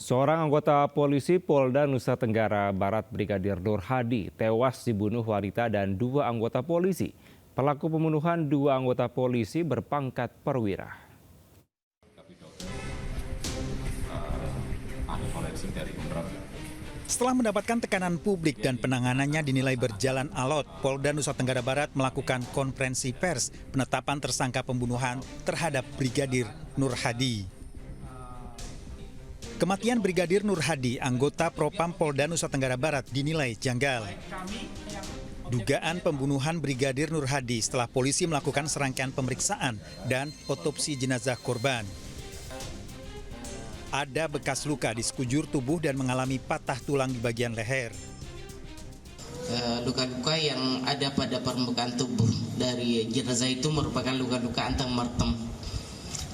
Seorang anggota polisi Polda Nusa Tenggara Barat Brigadir Nur Hadi tewas dibunuh wanita dan dua anggota polisi. Pelaku pembunuhan dua anggota polisi berpangkat perwira. Setelah mendapatkan tekanan publik dan penanganannya dinilai berjalan alot, Polda Nusa Tenggara Barat melakukan konferensi pers penetapan tersangka pembunuhan terhadap Brigadir Nur Hadi. Kematian Brigadir Nur Hadi, anggota Propam Polda Nusa Tenggara Barat, dinilai janggal. Dugaan pembunuhan Brigadir Nur Hadi setelah polisi melakukan serangkaian pemeriksaan dan otopsi jenazah korban. Ada bekas luka di sekujur tubuh dan mengalami patah tulang di bagian leher. Luka-luka yang ada pada permukaan tubuh dari jenazah itu merupakan luka-luka antemortem.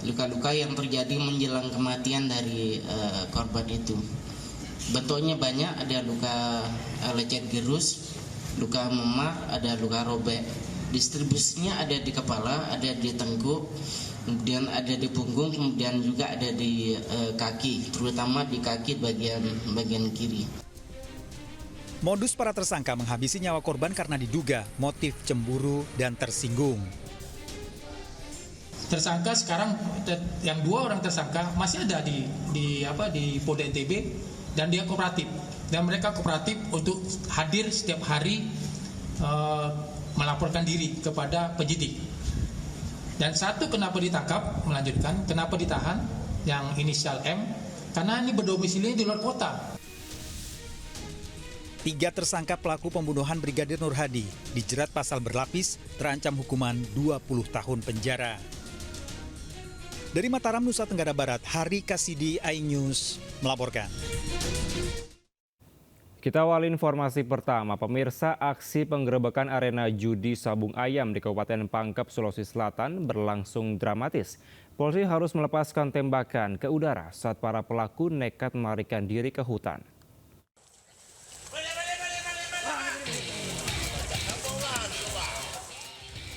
Luka-luka yang terjadi menjelang kematian dari korban itu. Bentuknya banyak, ada luka lecet girus, luka memar, ada luka robek. Distribusinya ada di kepala, ada di tengkuk, kemudian ada di punggung, kemudian juga ada di kaki, terutama di kaki bagian kiri. Modus para tersangka menghabisi nyawa korban karena diduga motif cemburu dan tersinggung. Tersangka sekarang yang dua orang tersangka masih ada di Polda NTB dan dia kooperatif, dan mereka kooperatif untuk hadir setiap hari melaporkan diri kepada penyidik. Dan satu kenapa ditangkap, melanjutkan kenapa ditahan yang inisial M, karena ini berdomisili di luar kota. 3 tersangka pelaku pembunuhan Brigadir Nur Hadi dijerat pasal berlapis, terancam hukuman 20 tahun penjara. Dari Mataram, Nusa Tenggara Barat, Hari Kasidi, iNews melaporkan. Kita awali informasi pertama, pemirsa. Aksi penggerebekan arena judi sabung ayam di Kabupaten Pangkep, Sulawesi Selatan berlangsung dramatis. Polisi harus melepaskan tembakan ke udara saat para pelaku nekat melarikan diri ke hutan.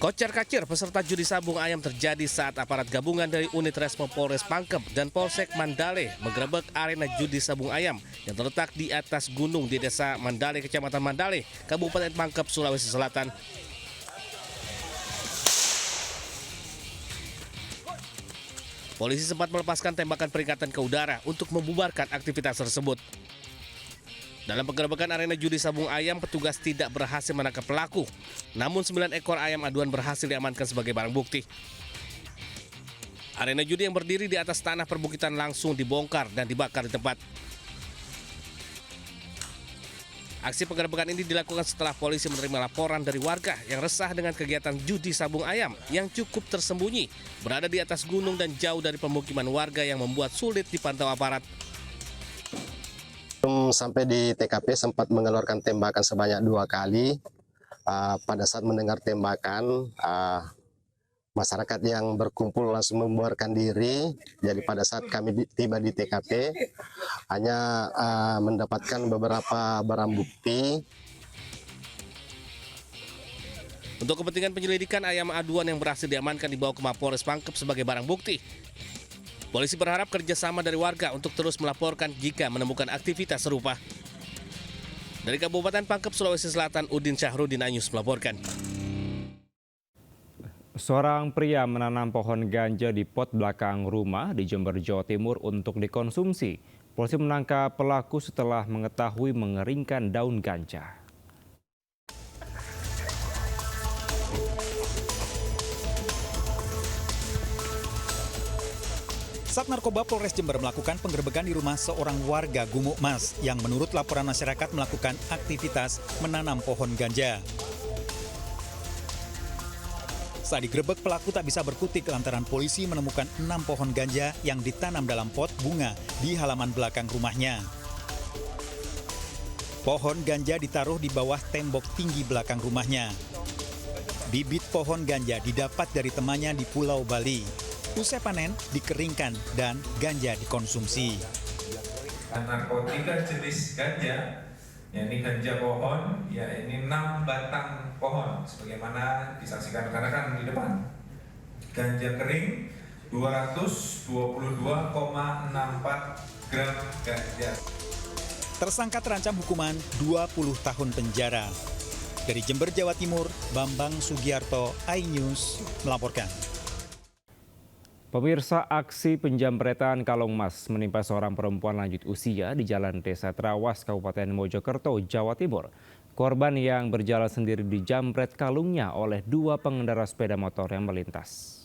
Kocar-kacir peserta judi sabung ayam terjadi saat aparat gabungan dari unit Resmo Polres Pangkep dan Polsek Mandale menggerebek arena judi sabung ayam yang terletak di atas gunung di Desa Mandale, Kecamatan Mandale, Kabupaten Pangkep, Sulawesi Selatan. Polisi sempat melepaskan tembakan peringatan ke udara untuk membubarkan aktivitas tersebut. Dalam penggerebekan arena judi sabung ayam, petugas tidak berhasil menangkap pelaku. Namun 9 ekor ayam aduan berhasil diamankan sebagai barang bukti. Arena judi yang berdiri di atas tanah perbukitan langsung dibongkar dan dibakar di tempat. Aksi penggerebekan ini dilakukan setelah polisi menerima laporan dari warga yang resah dengan kegiatan judi sabung ayam yang cukup tersembunyi, berada di atas gunung dan jauh dari pemukiman warga yang membuat sulit dipantau aparat. Sampai di TKP sempat mengeluarkan tembakan sebanyak 2 kali. Pada saat mendengar tembakan, masyarakat yang berkumpul langsung membubarkan diri. Jadi pada saat kami tiba di TKP, hanya mendapatkan beberapa barang bukti. Untuk kepentingan penyelidikan, ayam aduan yang berhasil diamankan dibawa ke Mapolres Pangkep sebagai barang bukti. Polisi berharap kerjasama dari warga untuk terus melaporkan jika menemukan aktivitas serupa. Dari Kabupaten Pangkep, Sulawesi Selatan, Udin Syahrudin, iNews melaporkan. Seorang pria menanam pohon ganja di pot belakang rumah di Jember, Jawa Timur untuk dikonsumsi. Polisi menangkap pelaku setelah mengetahui mengeringkan daun ganja. Sat Narkoba Polres Jember melakukan penggerebekan di rumah seorang warga Gumuk Mas yang menurut laporan masyarakat melakukan aktivitas menanam pohon ganja. Saat digerebek, pelaku tak bisa berkutik lantaran polisi menemukan 6 pohon ganja yang ditanam dalam pot bunga di halaman belakang rumahnya. Pohon ganja ditaruh di bawah tembok tinggi belakang rumahnya. Bibit pohon ganja didapat dari temannya di Pulau Bali. Usai panen, dikeringkan dan ganja dikonsumsi. Narkotika jenis ganja, yakni ganja pohon, ya ini 6 batang pohon, sebagaimana disaksikan rekan-rekan di depan. Ganja kering 222,64 gram ganja. Tersangka terancam hukuman 20 tahun penjara. Dari Jember, Jawa Timur, Bambang Sugiarto, iNews melaporkan. Pemirsa, aksi penjamretan kalung emas menimpa seorang perempuan lanjut usia di Jalan Desa Trawas, Kabupaten Mojokerto, Jawa Timur. Korban yang berjalan sendiri dijamret kalungnya oleh dua pengendara sepeda motor yang melintas.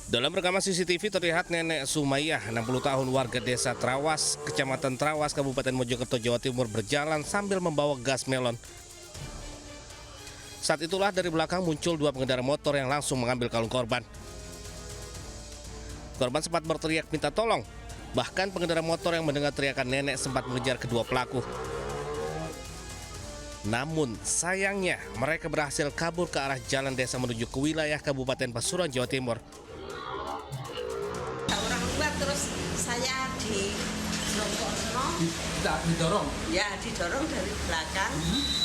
Dalam rekaman CCTV terlihat Nenek Sumaiyah, 60 tahun warga desa Trawas, Kecamatan Trawas, Kabupaten Mojokerto, Jawa Timur berjalan sambil membawa gas melon. Saat itulah dari belakang muncul dua pengendara motor yang langsung mengambil kalung korban. Korban sempat berteriak minta tolong. Bahkan pengendara motor yang mendengar teriakan nenek sempat mengejar kedua pelaku. Namun sayangnya mereka berhasil kabur ke arah jalan desa menuju ke wilayah Kabupaten Pasuruan, Jawa Timur. Orang luar terus saya Didorong. ya didorong dari belakang,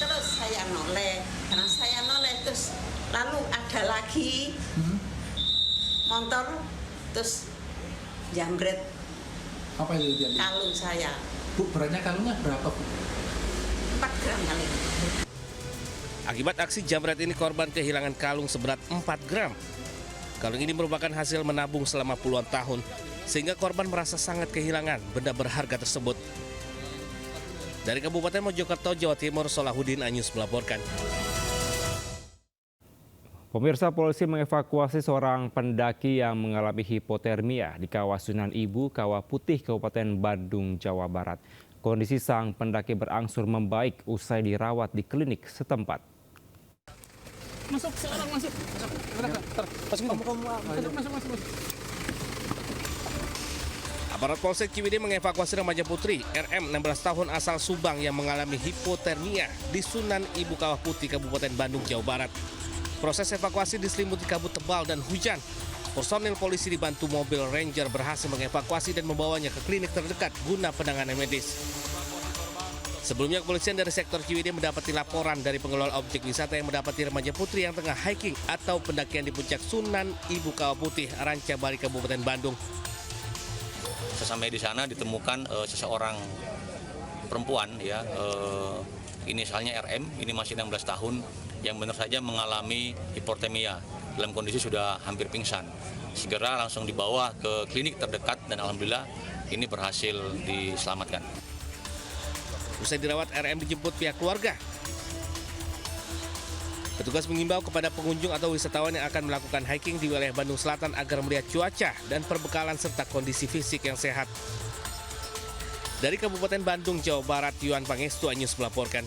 terus saya noleh. Karena saya noleh terus lalu ada lagi motor terus jambret Apa itu dia? kalung saya Bu, beratnya kalungnya berapa, Bu? 4 gram kali. Akibat aksi jambret ini korban kehilangan kalung seberat 4 gram. Kalung ini merupakan hasil menabung selama puluhan tahun, sehingga korban merasa sangat kehilangan benda berharga tersebut. Dari Kabupaten Mojokerto, Jawa Timur, Solahuddin, iNews melaporkan. Pemirsa, polisi mengevakuasi seorang pendaki yang mengalami hipotermia di Kawah Sunan Ibu, Kawah Putih, Kabupaten Bandung, Jawa Barat. Kondisi sang pendaki berangsur membaik usai dirawat di klinik setempat. Masuk. Aparat Polsek Ciwidey mengevakuasi remaja putri RM 16 tahun asal Subang yang mengalami hipotermia di Sunan Ibu Kawah Putih, Kabupaten Bandung, Jawa Barat. Proses evakuasi diselimuti kabut tebal dan hujan. Personil polisi dibantu mobil Ranger berhasil mengevakuasi dan membawanya ke klinik terdekat guna penanganan medis. Sebelumnya kepolisian dari sektor Ciwidey mendapati laporan dari pengelola objek wisata yang mendapati remaja putri yang tengah hiking atau pendakian di puncak Sunan Ibu Kawah Putih, Rancabari, Kabupaten Bandung. Sesampai di sana ditemukan seseorang perempuan ya, inisialnya RM, ini masih 16 tahun, yang benar saja mengalami hipotermia dalam kondisi sudah hampir pingsan. Segera langsung dibawa ke klinik terdekat dan alhamdulillah ini berhasil diselamatkan. Usai dirawat, RM dijemput pihak keluarga. Petugas mengimbau kepada pengunjung atau wisatawan yang akan melakukan hiking di wilayah Bandung Selatan agar melihat cuaca dan perbekalan serta kondisi fisik yang sehat. Dari Kabupaten Bandung, Jawa Barat, Yuan Pangestu, iNews melaporkan.